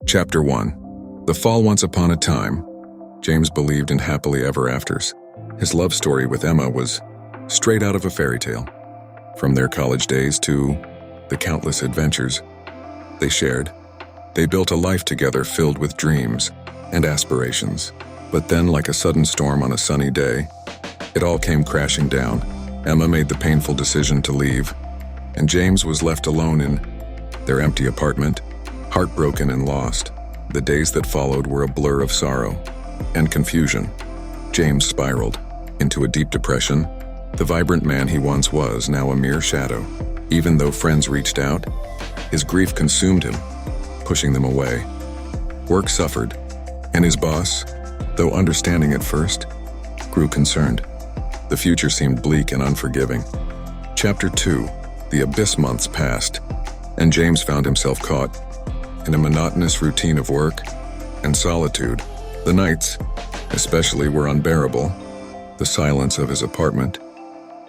Chapter 1. The Fall. Once upon a time, James believed in happily ever afters. His love story with Emma was straight out of a fairy tale. From their college days to the countless adventures they shared, they built a life together filled with dreams and aspirations. But then, like a sudden storm on a sunny day, it all came crashing down. Emma made the painful decision to leave, and James was left alone in their empty apartment, heartbroken and lost. The days that followed were a blur of sorrow and confusion. James spiraled into a deep depression. The vibrant man he once was, now a mere shadow. Even though friends reached out, his grief consumed him, pushing them away. Work suffered, and his boss, though understanding at first, grew concerned. The future seemed bleak and unforgiving. Chapter 2. The abyss. Months passed, and James found himself caught in a monotonous routine of work and solitude. The nights, especially, were unbearable. The silence of his apartment,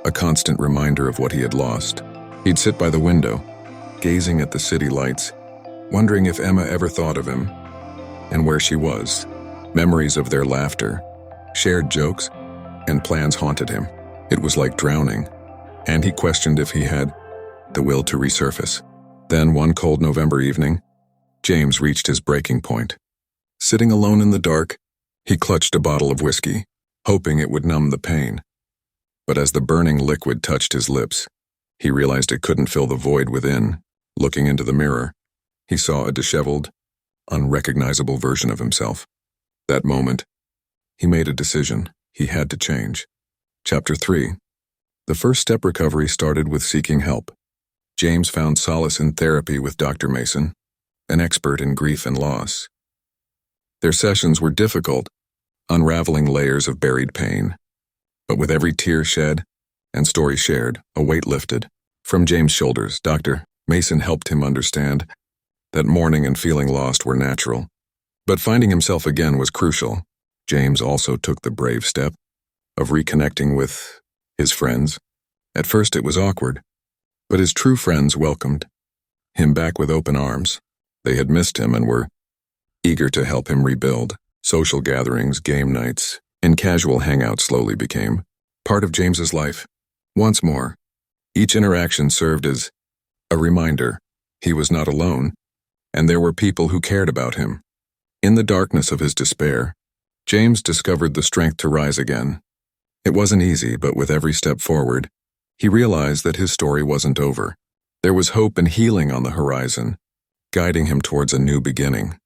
a constant reminder of what he had lost. He'd sit by the window, gazing at the city lights, wondering if Emma ever thought of him and where she was. Memories of their laughter, shared jokes, and plans haunted him. It was like drowning, and he questioned if he had the will to resurface. Then, one cold November evening, James reached his breaking point. Sitting alone in the dark, he clutched a bottle of whiskey, hoping it would numb the pain. But as the burning liquid touched his lips, he realized it couldn't fill the void within. Looking into the mirror, he saw a disheveled, unrecognizable version of himself. That moment, he made a decision. He had to change. Chapter 3. The first step recovery started with seeking help. James found solace in therapy with Dr. Mason, an expert in grief and loss. Their sessions were difficult, unraveling layers of buried pain. But with every tear shed and story shared, a weight lifted from James' shoulders. Dr. Mason helped him understand that mourning and feeling lost were natural. But finding himself again was crucial. James also took the brave step of reconnecting with his friends. At first it was awkward, but his true friends welcomed him back with open arms. They had missed him and were eager to help him rebuild. Social gatherings, game nights, and casual hangouts slowly became part of James's life. Once more, each interaction served as a reminder he was not alone, and there were people who cared about him. In the darkness of his despair, James discovered the strength to rise again. It wasn't easy, but with every step forward, he realized that his story wasn't over. There was hope and healing on the horizon, guiding him towards a new beginning.